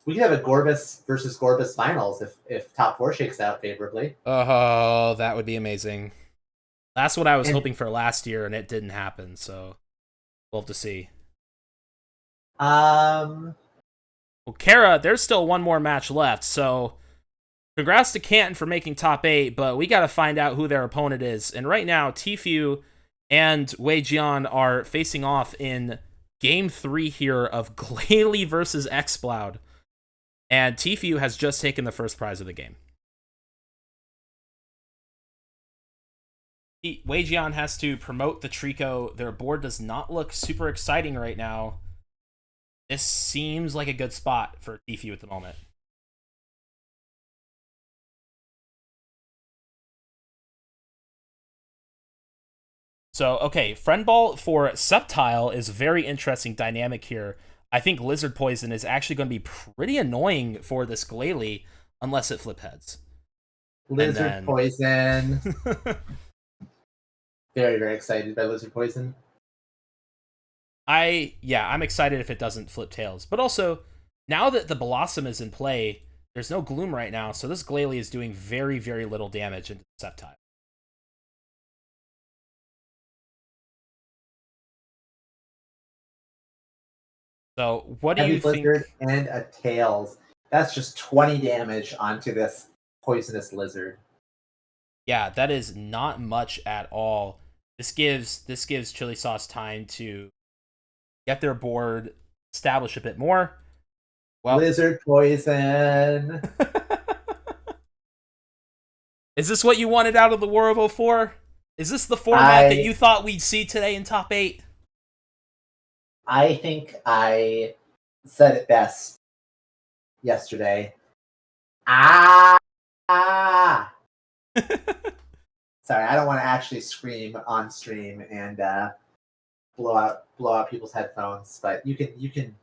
We could have a Gorbis versus Gorbis finals if top 4 shakes out favorably. Oh, that would be amazing. That's what I was And hoping for last year, and it didn't happen, so we'll have to see. um, Well, Cara, there's still one more match left, so congrats to Canton for making top 8, but we gotta find out who their opponent is. And right now, teafew and Wei Jian are facing off in Game 3 here of Glalie versus Exploud. And teafew has just taken the first prize of the game. Wei Jian has to promote the Trico. Their board does not look super exciting right now. This seems like a good spot for teafew at the moment. So, okay, Friend Ball for Sceptile is a very interesting dynamic here. I think Lizard Poison is actually going to be pretty annoying for this Glalie unless it flip heads. Lizard Poison. Very, very excited by Lizard Poison. I'm excited if it doesn't flip tails. But also, now that the Blossom is in play, there's no Gloom right now, so this Glalie is doing very, very little damage into Sceptile. So, what do you think? Blizzard and a Tails. That's just 20 damage onto this poisonous lizard. Yeah, that is not much at all. This gives Chili Sauce time to get their board, establish a bit more. Well, Lizard Poison. Is this what you wanted out of the War of 04? Is this the format that you thought we'd see today in top 8? I think I said it best yesterday. Sorry, I don't want to actually scream on stream and blow out people's headphones, but you can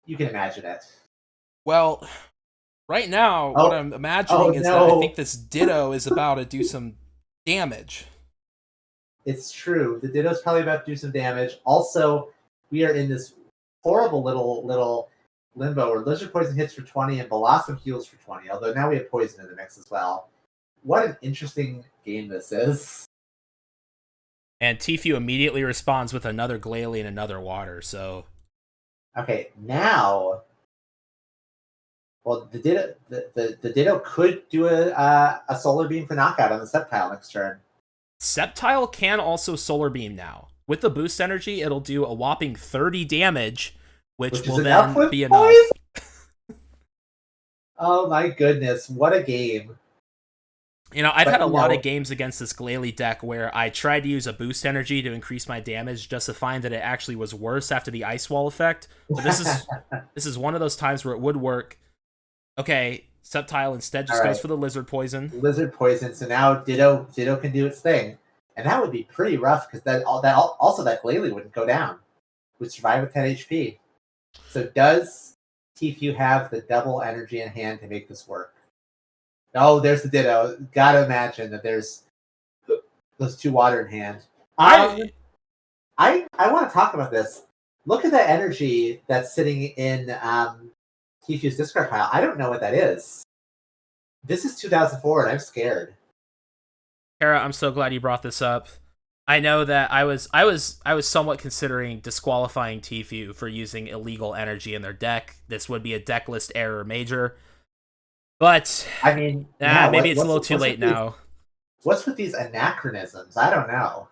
imagine it. Well, right now, what I'm imagining is that I think this Ditto is about to do some damage. It's true. The Ditto's probably about to do some damage. Also, we are in this horrible little limbo where Lizard Poison hits for 20 and Blossom heals for 20, although now we have Poison in the mix as well. What an interesting game this is. And teafew immediately responds with another Glalie and another water, so... Okay, now... Well, the Ditto could do a Solar Beam for knockout on the Sceptile next turn. Sceptile can also Solar Beam now. With the boost energy, it'll do a whopping 30 damage, which will then be enough. Oh my goodness, what a game. You know, I've had a lot of games against this Glalie deck where I tried to use a boost energy to increase my damage just to find that it actually was worse after the Ice Wall effect. But this is one of those times where it would work. Okay, Sceptile instead just goes for the Lizard Poison. Lizard Poison, so now Ditto can do its thing. And that would be pretty rough, because that Glalie wouldn't go down. Would survive with 10 HP. So does teafew have the double energy in hand to make this work? Oh, there's the Ditto. Gotta imagine that there's those 2 water in hand. I want to talk about this. Look at that energy that's sitting in teafew's discard pile. I don't know what that is. This is 2004, and I'm scared. Cara, I'm so glad you brought this up. I know that I was somewhat considering disqualifying teafew for using illegal energy in their deck. This would be a deck list error major. But I mean, maybe it's a little too late now. What's with these anachronisms? I don't know.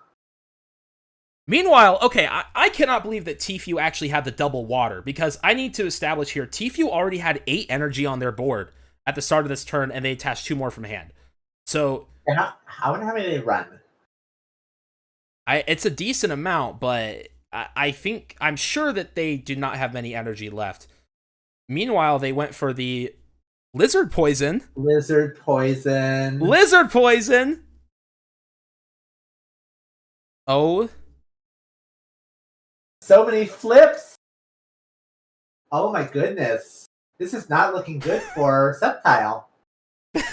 Meanwhile, okay, I cannot believe that teafew actually had the double water, because I need to establish here, teafew already had 8 energy on their board at the start of this turn, and they attached 2 more from hand. So I wonder how many they run. It's a decent amount, but I'm sure that they do not have many energy left. Meanwhile, they went for the Lizard Poison. Lizard Poison. Lizard Poison! Oh. So many flips! Oh my goodness. This is not looking good for Sceptile.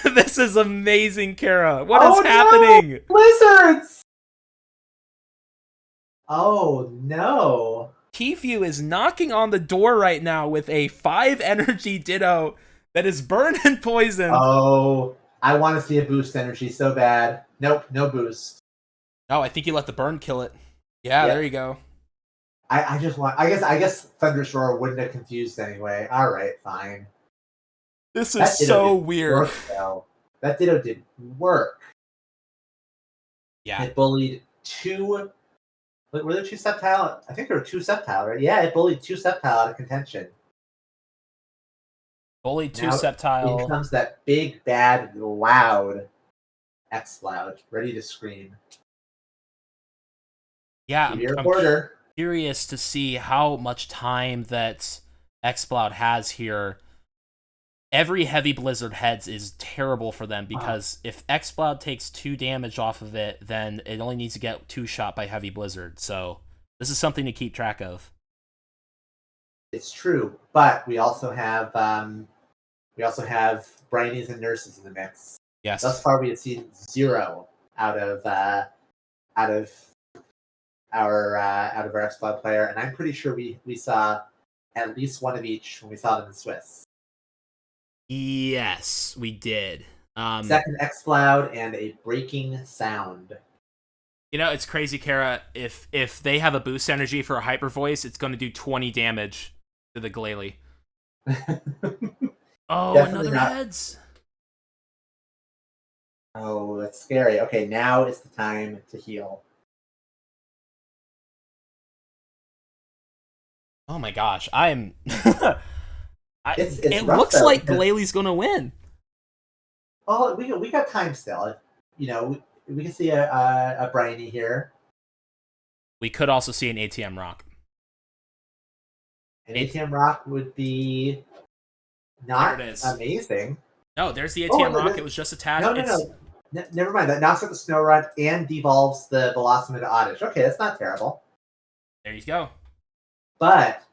This is amazing, Cara. What is happening? No! Lizards! Oh no. teafew is knocking on the door right now with a 5 energy Ditto that is burned and poisoned. Oh, I want to see a boost energy so bad. Nope, no boost. Oh, I think you let the burn kill it. Yeah, Yep. there you go. I just want. I guess Thunderous Roar wouldn't have confused anyway. All right, fine. This That is Ditto so did weird. Work, though. That Ditto did work. Yeah. It bullied 2. Were there 2 Sceptile? I think there were 2 Sceptile, right? Yeah, it bullied 2 Sceptile out of contention. Bully 2 Now Sceptile. in comes that big, bad, loud Exploud, ready to scream. Yeah, Give your I'm order. curious to see how much time that Exploud has here. Every heavy blizzard heads is terrible for them because if Exploud takes 2 damage off of it, then it only needs to get 2 shot by heavy blizzard. So this is something to keep track of. It's true, but we also have Brinies and Nurses in the mix. Yes. Thus far, we have seen 0 out of our Exploud player, and I'm pretty sure we saw at least 1 of each when we saw them in Swiss. Yes, we did. Second Exploud and a breaking sound. You know, it's crazy, Cara. If they have a boost energy for a hyper voice, it's going to do 20 damage to the Glalie. Oh, Definitely another not. heads. Oh, that's scary. Okay, now is the time to heal. Oh my gosh, I'm. It's it rough, looks though, like because- Glalie's gonna win. Oh, we got time still. You know, we can see a Briny here. We could also see an ATM Rock. An ATM Rock would be not There it is. amazing. No, there's the ATM Rock. It was just attached. No. Never mind. That knocks out the Snow Run and devolves the Blossom into Oddish. Okay, that's not terrible. There you go. But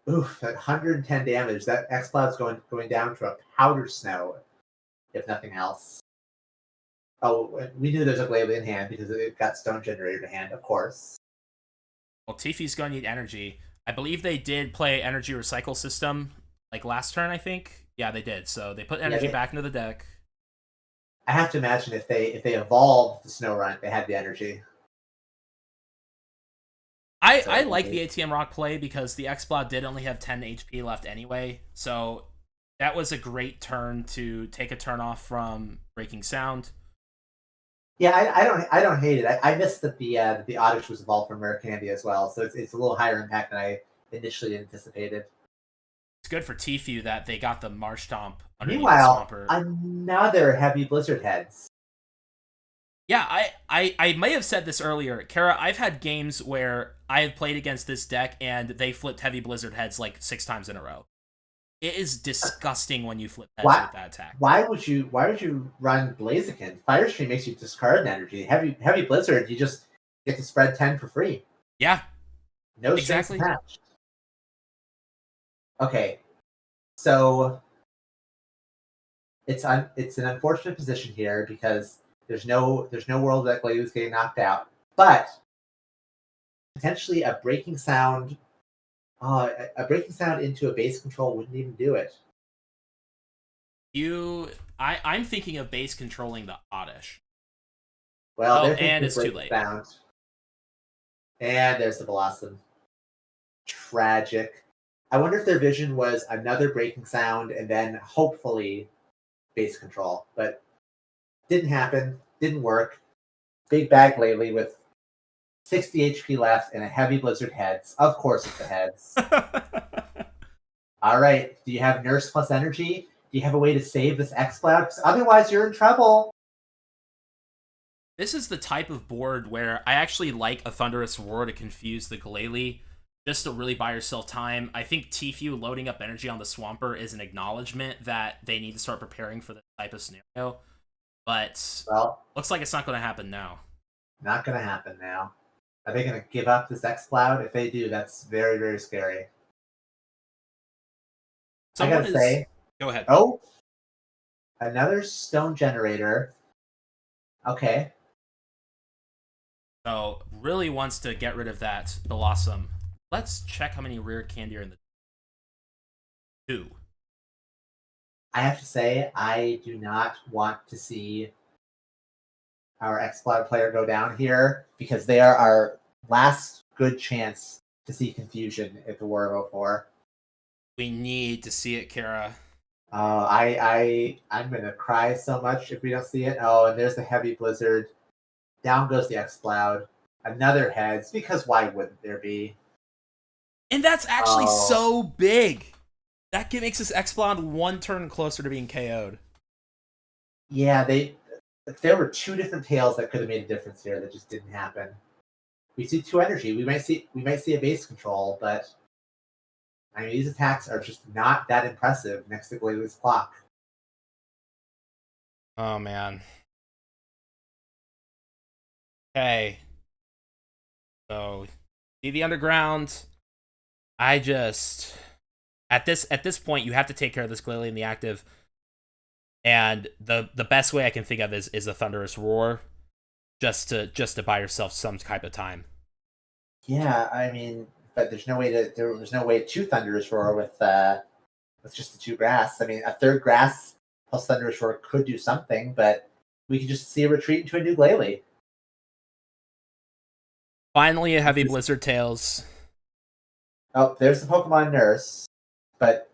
oof, that 110 damage. That Exploud's going down to a powder snow, if nothing else. Oh, we knew there's a Glalie in hand because it got Stone Generator to hand, of course. Well, Teafew's gonna need energy. I believe they did play energy recycle system like last turn. I think. Yeah, they did. So they put energy back into the deck. I have to imagine if they evolved the Snow Run, they had the energy. I like the ATM Rock play because the Exploud did only have 10 HP left anyway, so that was a great turn to take a turn off from Breaking Sound. Yeah, I don't hate it. I missed that the Oddish was evolved from Rare Candy as well, so it's a little higher impact than I initially anticipated. It's good for teafew that they got the Marsh Stomp underneath Meanwhile, the Swampert. another heavy Blizzard heads. Yeah, I may have said this earlier. Cara, I've had games where I have played against this deck and they flipped heavy Blizzard heads like 6 times in a row. It is disgusting when you flip heads with that attack. Why would you run Blaziken? Firestream makes you discard an energy. Heavy Blizzard, you just get to spread 10 for free. Yeah. No strings attached. Okay. So it's an unfortunate position here because there's no world that Glalie is getting knocked out. But potentially a breaking sound into a base control wouldn't even do it. I'm thinking of base controlling the Oddish. Well, and it's too late. Sound. And there's the Blossom. Tragic. I wonder if their vision was another breaking sound and then hopefully base control, but didn't happen. Didn't work. Big bag Glalie with 60 HP left and a heavy Blizzard heads. Of course, it's the heads. All right. Do you have Nurse plus energy? Do you have a way to save this Exploud? Because otherwise, you're in trouble. This is the type of board where I actually like a Thunderous Roar to confuse the Glalie, just to really buy yourself time. I think teafew loading up energy on the Swampert is an acknowledgement that they need to start preparing for this type of scenario. But looks like it's not going to happen now. Not going to happen now. Are they going to give up this Exploud? If they do, that's very, very scary. I gotta say. Go ahead. Oh, another Stone Generator. Okay. So really wants to get rid of that Blossom. Let's check how many rare candy are in the 2. I have to say, I do not want to see our Exploud player go down here because they are our last good chance to see confusion at the War of 04. We need to see it, Cara. I'm gonna cry so much if we don't see it. Oh, and there's the heavy blizzard. Down goes the Exploud. Another heads, because why wouldn't there be? And that's actually so big. That makes this Exploud 1 turn closer to being KO'd. Yeah, there were 2 different tails that could have made a difference here that just didn't happen. We see 2 energy. We might see a base control, but I mean these attacks are just not that impressive next to Glalie's clock. Oh man. Okay. So see the underground. I just at this point you have to take care of this Glalie in the active. And the best way I can think of is a Thunderous Roar, just to buy yourself some type of time. Yeah, I mean, but there's no way to Thunderous Roar with just the 2 grass. I mean, a 3rd grass plus Thunderous Roar could do something, but we could just see a retreat into a new Glalie. Finally, a heavy Blizzard Tails. Oh, there's the Pokemon Nurse, but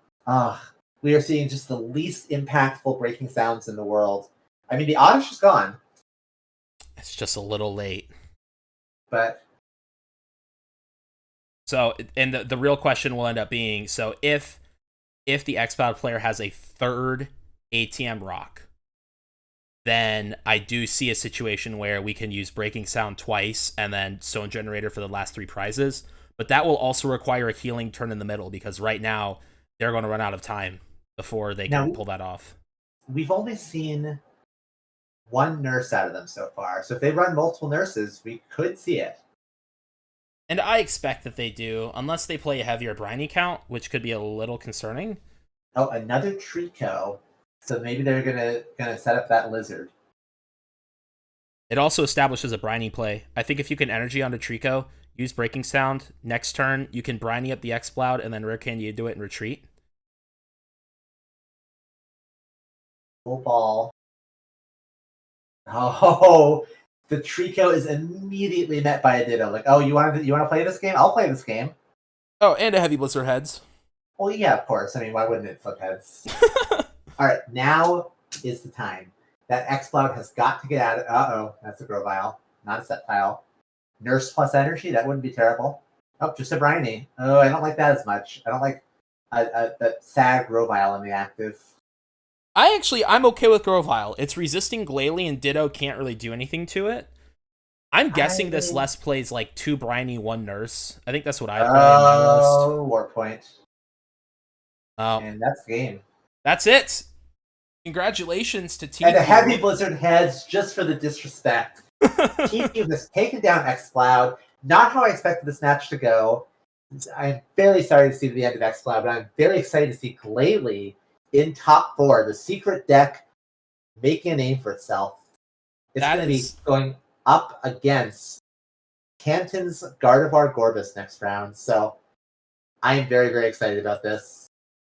we are seeing just the least impactful breaking sounds in the world. I mean, the Oddish is gone. It's just a little late. But so, and the real question will end up being, so if the Exploud player has a 3rd ATM rock, then I do see a situation where we can use Breaking Sound twice and then Stone Generator for the last 3 prizes. But that will also require a healing turn in the middle, because right now they're going to run out of time before they can pull that off. We've only seen 1 nurse out of them so far. So if they run multiple nurses, we could see it. And I expect that they do, unless they play a heavier briny count, which could be a little concerning. Oh, another Trico. So maybe they're gonna set up that lizard. It also establishes a briny play. I think if you can energy onto Trico, use Breaking Sound, next turn you can briny up the Exploud and then Rare Candy do it and retreat. Full ball. Oh, the Trico is immediately met by a Ditto. Like, oh, you want to play this game? I'll play this game. Oh, and a heavy Blizzard heads. Well, yeah, of course. I mean, why wouldn't it flip heads? All right, now is the time. That Exploud has got to get out of... Uh-oh, that's a Grovyle, not a Sceptile. Nurse plus energy, that wouldn't be terrible. Oh, just a Briny. Oh, I don't like that as much. I don't like that sad Grovyle in the active. I'm okay with Grovyle. It's resisting Glalie and Ditto can't really do anything to it. I'm guessing this less plays like 2 Briny, 1 Nurse. I think that's what I play in my list. Oh, Warpoint. Oh. And that's the game. That's it. Congratulations to teafew. And a heavy Blizzard heads just for the disrespect. teafew has taken down Exploud. Not how I expected this match to go. I'm very sorry to see the end of Exploud, but I'm very excited to see Glalie in top 4. The secret deck making a name for itself. It's going to be going up against Canton's Gardevoir Gorbis next round. So I am very, very excited about this.